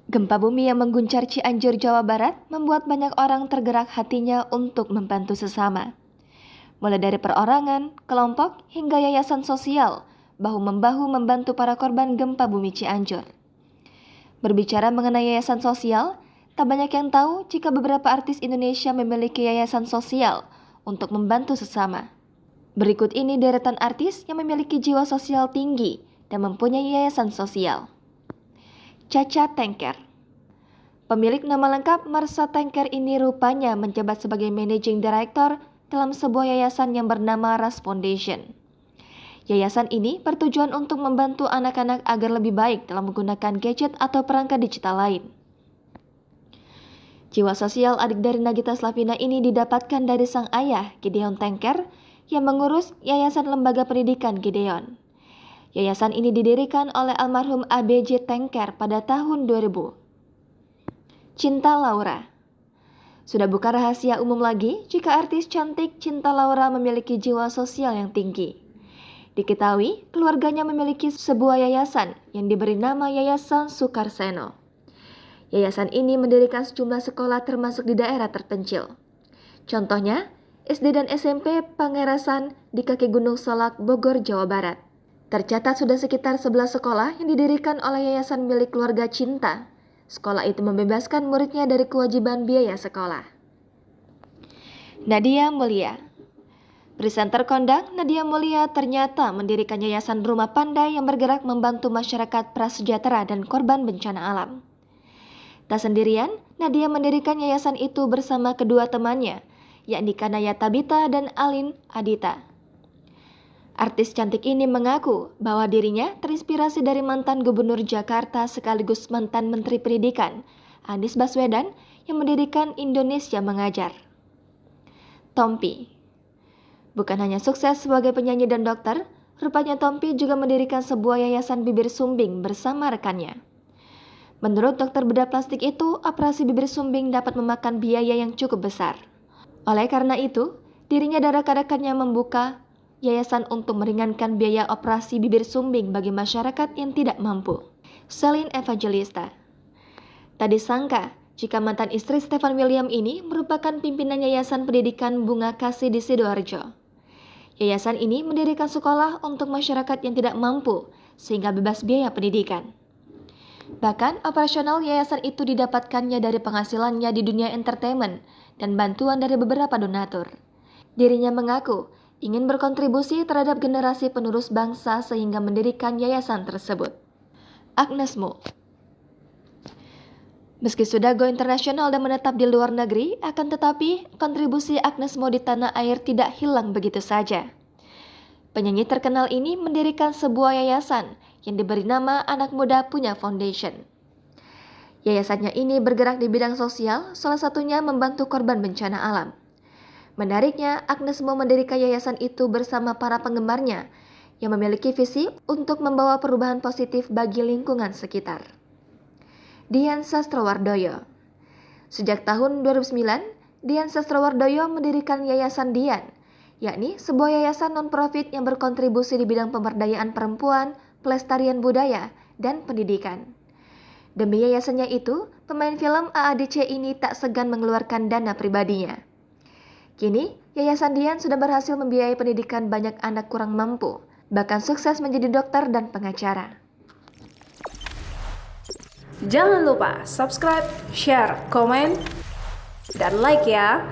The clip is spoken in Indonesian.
Gempa bumi yang mengguncang Cianjur, Jawa Barat membuat banyak orang tergerak hatinya untuk membantu sesama. Mulai dari perorangan, kelompok, hingga yayasan sosial, bahu-membahu membantu para korban gempa bumi Cianjur. Berbicara mengenai yayasan sosial, tak banyak yang tahu jika beberapa artis Indonesia memiliki yayasan sosial untuk membantu sesama. Berikut ini deretan artis yang memiliki jiwa sosial tinggi dan mempunyai yayasan sosial. Caca Tengker. Pemilik nama lengkap Marsha Tengker ini rupanya menjabat sebagai Managing Director dalam sebuah yayasan yang bernama Ras Foundation. Yayasan ini bertujuan untuk membantu anak-anak agar lebih baik dalam menggunakan gadget atau perangkat digital lain. Jiwa sosial adik dari Nagita Slavina ini didapatkan dari sang ayah, Gideon Tengker, yang mengurus Yayasan Lembaga Pendidikan Gideon. Yayasan ini didirikan oleh almarhum A.B.J. Tengker pada tahun 2000. Cinta Laura. Sudah bukan rahasia umum lagi jika artis cantik Cinta Laura memiliki jiwa sosial yang tinggi. Diketahui, keluarganya memiliki sebuah yayasan yang diberi nama Yayasan Sukarseno. Yayasan ini mendirikan sejumlah sekolah termasuk di daerah terpencil. Contohnya, SD dan SMP Pangerasan di kaki Gunung Salak, Bogor, Jawa Barat. Tercatat sudah sekitar 11 sekolah yang didirikan oleh yayasan milik keluarga Cinta. Sekolah itu membebaskan muridnya dari kewajiban biaya sekolah. Nadia Mulya. Presenter kondang Nadia Mulya ternyata mendirikan yayasan Rumah Pandai yang bergerak membantu masyarakat prasejahtera dan korban bencana alam. Tak sendirian, Nadia mendirikan yayasan itu bersama kedua temannya, yakni Kanaya Tabita dan Alin Adita. Artis cantik ini mengaku bahwa dirinya terinspirasi dari mantan Gubernur Jakarta sekaligus mantan Menteri Pendidikan, Anies Baswedan, yang mendirikan Indonesia Mengajar. Tompi. Bukan hanya sukses sebagai penyanyi dan dokter, rupanya Tompi juga mendirikan sebuah yayasan bibir sumbing bersama rekannya. Menurut dokter bedah plastik itu, operasi bibir sumbing dapat memakan biaya yang cukup besar. Oleh karena itu, dirinya dan rekan-rekannya membuka yayasan untuk meringankan biaya operasi bibir sumbing bagi masyarakat yang tidak mampu. Celine Evangelista. Tak disangka jika mantan istri Stefan William ini merupakan pimpinan Yayasan Pendidikan Bunga Kasih di Sidoarjo. Yayasan ini mendirikan sekolah untuk masyarakat yang tidak mampu sehingga bebas biaya pendidikan. Bahkan operasional yayasan itu didapatkannya dari penghasilannya di dunia entertainment dan bantuan dari beberapa donatur. Dirinya mengaku ingin berkontribusi terhadap generasi penerus bangsa sehingga mendirikan yayasan tersebut. Agnes Mo. Meski sudah go internasional dan menetap di luar negeri, akan tetapi kontribusi Agnes Mo di tanah air tidak hilang begitu saja. Penyanyi terkenal ini mendirikan sebuah yayasan yang diberi nama Anak Muda Punya Foundation. Yayasannya ini bergerak di bidang sosial, salah satunya membantu korban bencana alam. Menariknya, Agnes Mo mendirikan yayasan itu bersama para penggemarnya yang memiliki visi untuk membawa perubahan positif bagi lingkungan sekitar. Dian Sastrowardoyo. Sejak tahun 2009, Dian Sastrowardoyo mendirikan Yayasan Dian, yakni sebuah yayasan non-profit yang berkontribusi di bidang pemberdayaan perempuan, pelestarian budaya, dan pendidikan. Demi yayasannya itu, pemain film AADC ini tak segan mengeluarkan dana pribadinya. Kini, Yayasan Dian sudah berhasil membiayai pendidikan banyak anak kurang mampu, bahkan sukses menjadi dokter dan pengacara. Jangan lupa subscribe, share, komen, dan like ya!